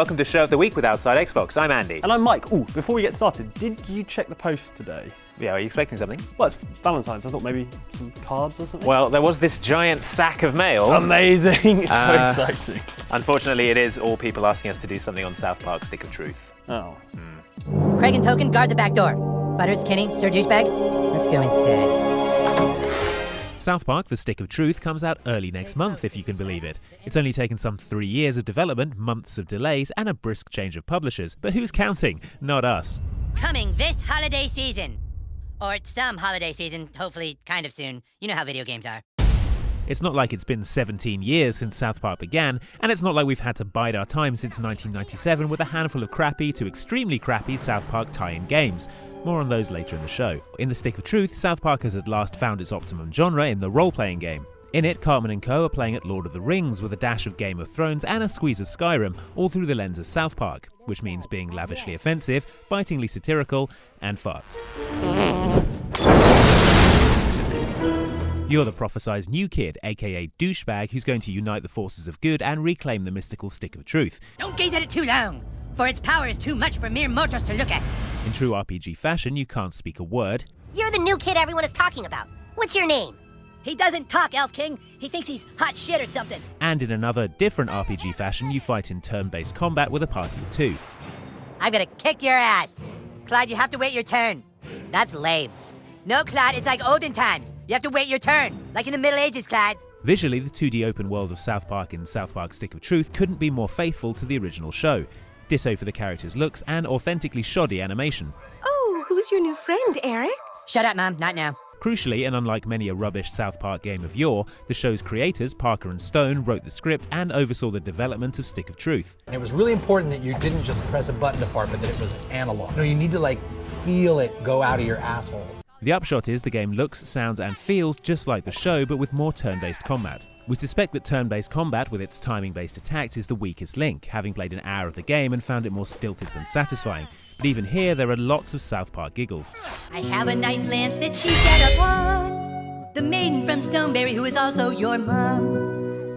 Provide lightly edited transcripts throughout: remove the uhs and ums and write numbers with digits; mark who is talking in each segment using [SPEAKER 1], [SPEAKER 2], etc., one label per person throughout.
[SPEAKER 1] welcome to Show of the Week with Outside Xbox. I'm Andy.
[SPEAKER 2] And I'm Mike. Ooh, before we get started, did you check the post today?
[SPEAKER 1] Yeah, are you expecting something?
[SPEAKER 2] Well, it's Valentine's. I thought maybe some cards or something.
[SPEAKER 1] Well, there was this giant sack of mail.
[SPEAKER 2] Amazing. It's so exciting.
[SPEAKER 1] Unfortunately, it is all people asking us to do something on South Park Stick of Truth.
[SPEAKER 2] Oh.
[SPEAKER 3] Craig and Token, guard the back door. Butters, Kenny, Sir Douchebag, let's go inside.
[SPEAKER 4] South Park The Stick of Truth comes out early next month, if you can believe it. It's only taken some 3 years of development, months of delays, and a brisk change of publishers. But who's counting? Not us.
[SPEAKER 3] Coming this holiday season. Or some holiday season, hopefully kind of soon. You know how video games are.
[SPEAKER 4] It's not like it's been 17 years since South Park began, and it's not like we've had to bide our time since 1997 with a handful of crappy to extremely crappy South Park tie-in games. More on those later in the show. In The Stick of Truth, South Park has at last found its optimum genre in the role-playing game. In it, Cartman and co. are playing at Lord of the Rings with a dash of Game of Thrones and a squeeze of Skyrim, all through the lens of South Park, which means being lavishly offensive, bitingly satirical, and farts. You're the prophesized new kid, aka Douchebag, who's going to unite the forces of good and reclaim the mystical Stick of Truth.
[SPEAKER 3] Don't gaze at it too long, for its power is too much for mere mortals to look at.
[SPEAKER 4] In true RPG fashion, you can't speak a word.
[SPEAKER 5] You're the new kid everyone is talking about. What's your name?
[SPEAKER 3] He doesn't talk, Elf King. He thinks he's hot shit or something.
[SPEAKER 4] And in another, different RPG fashion, you fight in turn-based combat with a party of two.
[SPEAKER 3] I'm gonna kick your ass. Clyde, you have to wait your turn. That's lame. No, Clyde, it's like olden times. You have to wait your turn, like in the Middle Ages, Clyde.
[SPEAKER 4] Visually, the 2D open world of South Park in South Park Stick of Truth couldn't be more faithful to the original show. Ditto for the characters' looks and authentically shoddy animation.
[SPEAKER 5] Oh, who's your new friend, Eric?
[SPEAKER 3] Shut up, Mom, not now.
[SPEAKER 4] Crucially, and unlike many a rubbish South Park game of yore, the show's creators, Parker and Stone, wrote the script and oversaw the development of Stick of Truth.
[SPEAKER 6] And it was really important that you didn't just press a button to fart, but that it was analog. No, you need to feel it go out of your asshole.
[SPEAKER 4] The upshot is the game looks, sounds and feels just like the show, but with more turn-based combat. We suspect that turn-based combat with its timing-based attacks is the weakest link, having played an hour of the game and found it more stilted than satisfying. But even here, there are lots of South Park giggles.
[SPEAKER 3] I have a nice lance that she set upon, the maiden from Stoneberry who is also your mom.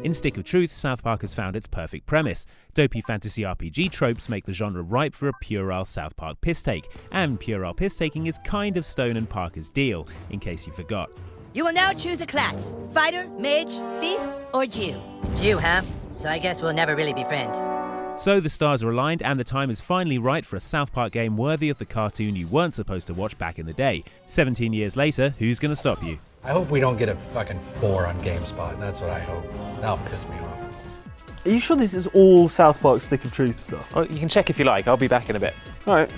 [SPEAKER 4] In Stick of Truth, South Park has found its perfect premise. Dopey fantasy RPG tropes make the genre ripe for a puerile South Park piss-take, and puerile piss-taking is kind of Stone and Parker's deal, in case you forgot.
[SPEAKER 3] You will now choose a class. Fighter, mage, thief, or Jew. Jew, huh? So I guess we'll never really be friends.
[SPEAKER 4] So the stars are aligned and the time is finally right for a South Park game worthy of the cartoon you weren't supposed to watch back in the day. 17 years later, who's gonna stop you?
[SPEAKER 6] I hope we don't get a fucking 4 on GameSpot. That's what I hope. That'll piss me off.
[SPEAKER 2] Are you sure this is all South Park Stick of Truth stuff?
[SPEAKER 1] Oh, you can check if you like. I'll be back in a bit.
[SPEAKER 2] All right.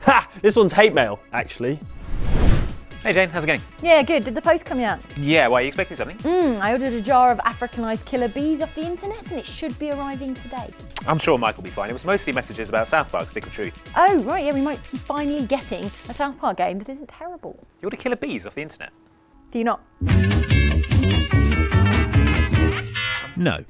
[SPEAKER 2] Ha! This one's hate mail, actually.
[SPEAKER 1] Hey Jane, how's it going?
[SPEAKER 7] Yeah, good. Did the post come yet?
[SPEAKER 1] Yeah, why, are you expecting something?
[SPEAKER 7] I ordered a jar of Africanized killer bees off the internet and it should be arriving today.
[SPEAKER 1] I'm sure Mike will be fine. It was mostly messages about South Park Stick of Truth.
[SPEAKER 7] Oh, right, yeah, we might be finally getting a South Park game that isn't terrible.
[SPEAKER 1] You order killer bees off the internet?
[SPEAKER 7] Do you not?
[SPEAKER 4] No.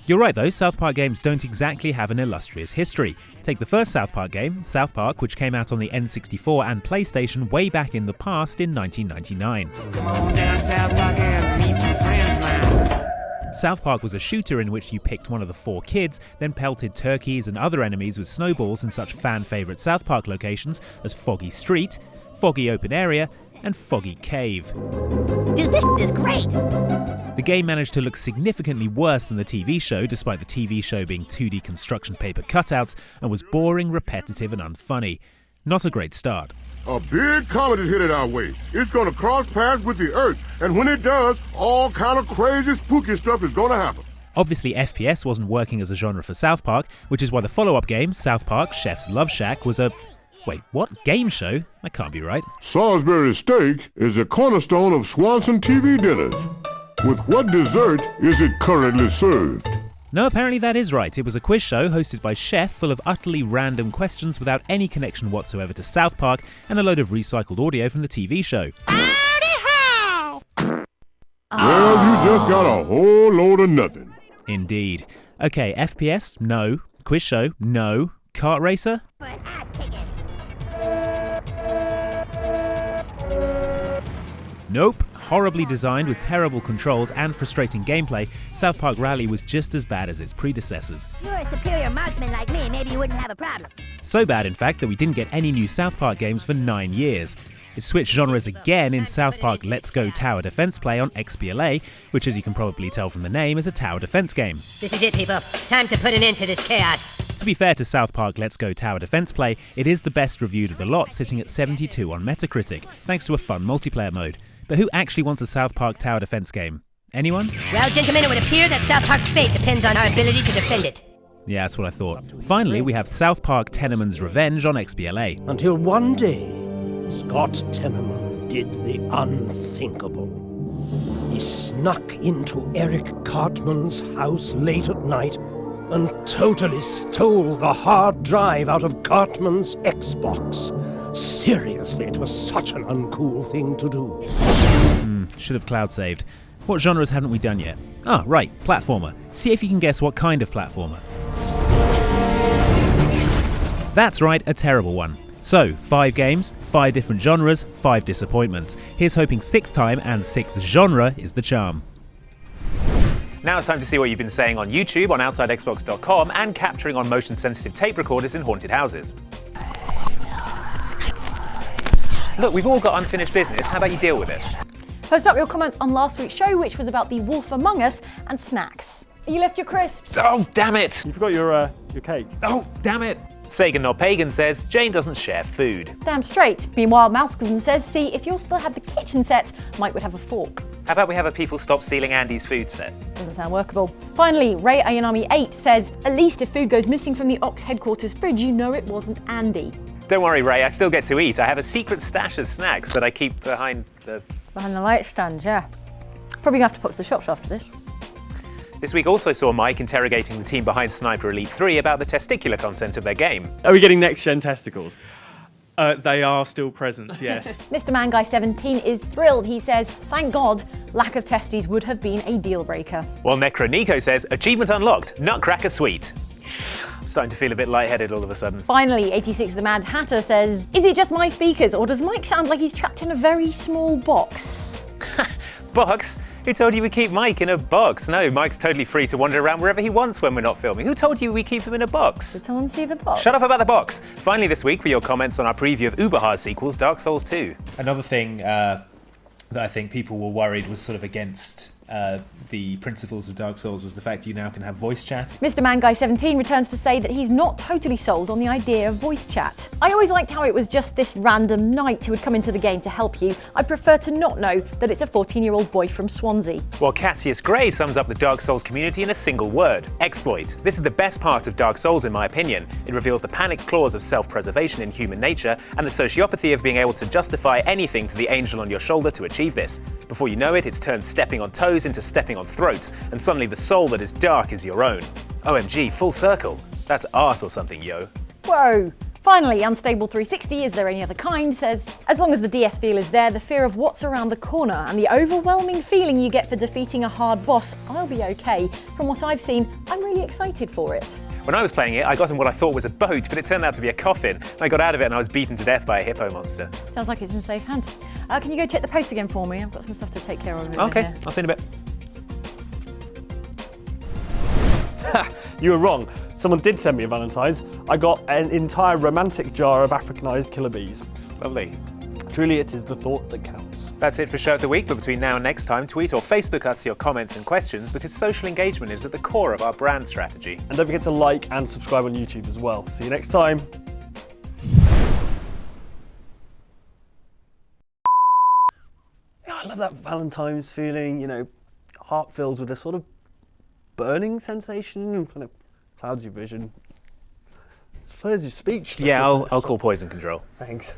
[SPEAKER 4] You're right though, South Park games don't exactly have an illustrious history. Take the first South Park game, South Park, which came out on the N64 and PlayStation way back in the past in 1999.
[SPEAKER 8] Come on down South Park and meet some friends now.
[SPEAKER 4] South Park was a shooter in which you picked one of the 4 kids, then pelted turkeys and other enemies with snowballs in such fan-favourite South Park locations as Foggy Street, Foggy Open Area, and Foggy Cave.
[SPEAKER 5] Dude, this is great.
[SPEAKER 4] The game managed to look significantly worse than the TV show, despite the TV show being 2D construction paper cutouts, and was boring, repetitive, and unfunny. Not a great start.
[SPEAKER 9] A big comet is headed our way. It's gonna cross paths with the Earth, and when it does, all kind of crazy, spooky stuff is gonna happen.
[SPEAKER 4] Obviously, FPS wasn't working as a genre for South Park, which is why the follow-up game, South Park Chef's Love Shack, was a... Wait, what? Game show? That can't be right.
[SPEAKER 9] Salisbury steak is a cornerstone of Swanson TV dinners. With what dessert is it currently served?
[SPEAKER 4] No, apparently that is right. It was a quiz show hosted by Chef full of utterly random questions without any connection whatsoever to South Park and a load of recycled audio from the TV show.
[SPEAKER 9] Well, you just got a whole load of nothing.
[SPEAKER 4] Indeed. Okay, FPS? No. Quiz show? No. Kart racer?
[SPEAKER 5] But I take it.
[SPEAKER 4] Nope. horribly designed with terrible controls and frustrating gameplay, South Park Rally was just as bad as its predecessors.
[SPEAKER 5] You're a superior marksman like me, maybe you wouldn't have a problem.
[SPEAKER 4] So bad, in fact, that we didn't get any new South Park games for 9 years. It switched genres again in South Park Let's Go Tower Defense Play on XBLA, which, as you can probably tell from the name, is a tower defense game.
[SPEAKER 3] This is it, people. Time to put an end to this chaos.
[SPEAKER 4] To be fair to South Park Let's Go Tower Defense Play, it is the best reviewed of the lot, sitting at 72 on Metacritic, thanks to a fun multiplayer mode. But who actually wants a South Park Tower Defense game? Anyone?
[SPEAKER 3] Well, gentlemen, it would appear that South Park's fate depends on our ability to defend it.
[SPEAKER 4] Yeah, that's what I thought. Finally, we have South Park Teneman's Revenge on XBLA.
[SPEAKER 10] Until one day, Scott Teneman did the unthinkable. He snuck into Eric Cartman's house late at night and totally stole the hard drive out of Cartman's Xbox. Seriously, it was such an uncool thing to do.
[SPEAKER 4] Should have cloud saved. What genres haven't we done yet? Ah, right, platformer. See if you can guess what kind of platformer. That's right, a terrible one. So, 5 games, 5 different genres, 5 disappointments. Here's hoping 6th time and 6th genre is the charm.
[SPEAKER 1] Now it's time to see what you've been saying on YouTube, on OutsideXbox.com, and capturing on motion-sensitive tape recorders in haunted houses. Look, we've all got unfinished business. How about you deal with it?
[SPEAKER 7] Post up your comments on last week's show, which was about the Wolf Among Us and snacks. You left your crisps.
[SPEAKER 1] Oh, damn it!
[SPEAKER 2] You forgot your cake.
[SPEAKER 1] Oh, damn it! Sagan Not Pagan says, Jane doesn't share food.
[SPEAKER 7] Damn straight. Meanwhile, Mousecasm says, see, if you still had the kitchen set, Mike would have a fork.
[SPEAKER 1] How about we have a people stop stealing Andy's food set?
[SPEAKER 7] Doesn't sound workable. Finally, Ray Ayanami 8 says, at least if food goes missing from the Ox headquarters fridge, you know it wasn't Andy.
[SPEAKER 1] Don't worry, Ray, I still get to eat. I have a secret stash of snacks that I keep behind the
[SPEAKER 7] light stand, yeah. Probably gonna have to put to the shops after this.
[SPEAKER 1] This week also saw Mike interrogating the team behind Sniper Elite 3 about the testicular content of their game.
[SPEAKER 11] Are we getting next-gen testicles? They are still present, yes.
[SPEAKER 7] Mr. Man Guy 17 is thrilled. He says, thank God, lack of testes would have been a deal breaker.
[SPEAKER 1] While Necro Nico says, achievement unlocked, Nutcracker Sweet. I'm starting to feel a bit lightheaded all of a sudden.
[SPEAKER 7] Finally, 86 the Mad Hatter says, is it just my speakers or does Mike sound like he's trapped in a very small box?
[SPEAKER 1] Box? Who told you we keep Mike in a box? No, Mike's totally free to wander around wherever he wants when we're not filming. Who told you we keep him in a box?
[SPEAKER 7] Did someone see the box?
[SPEAKER 1] Shut up about the box. Finally this week were your comments on our preview of Uberhard's sequels, Dark Souls 2.
[SPEAKER 4] Another thing that I think people were worried was sort of against the principles of Dark Souls was the fact you now can have voice chat.
[SPEAKER 7] Mr. Man Guy 17 returns to say that he's not totally sold on the idea of voice chat. I always liked how it was just this random knight who would come into the game to help you. I prefer to not know that it's a 14-year-old boy from Swansea.
[SPEAKER 1] Well, Cassius Gray sums up the Dark Souls community in a single word: exploit. This is the best part of Dark Souls in my opinion. It reveals the panicked claws of self-preservation in human nature and the sociopathy of being able to justify anything to the angel on your shoulder to achieve this. Before you know it, it's turned stepping on toes into stepping on throats, and suddenly the soul that is dark is your own. OMG, full circle. That's art or something, yo.
[SPEAKER 7] Whoa. Finally, Unstable 360, is there any other kind, says, as long as the DS feel is there, the fear of what's around the corner and the overwhelming feeling you get for defeating a hard boss, I'll be okay. From what I've seen, I'm really excited for it.
[SPEAKER 1] When I was playing it, I got in what I thought was a boat, but it turned out to be a coffin. I got out of it and I was beaten to death by a hippo monster.
[SPEAKER 7] Sounds like it's in safe hands. Can you go check the post again for me? I've got some stuff to take care of.
[SPEAKER 1] Okay, I'll see you in a bit.
[SPEAKER 2] You were wrong. Someone did send me a Valentine's. I got an entire romantic jar of Africanized killer bees.
[SPEAKER 1] Lovely.
[SPEAKER 2] Truly, it is the thought that counts.
[SPEAKER 1] That's it for Show of the Week, but between now and next time, tweet or Facebook us your comments and questions because social engagement is at the core of our brand strategy.
[SPEAKER 2] And don't forget to like and subscribe on YouTube as well. See you next time. Yeah, I love that Valentine's feeling, you know, heart fills with a sort of burning sensation and kind of clouds your vision. It slurs your speech.
[SPEAKER 1] Yeah, I'll call poison control.
[SPEAKER 2] Thanks.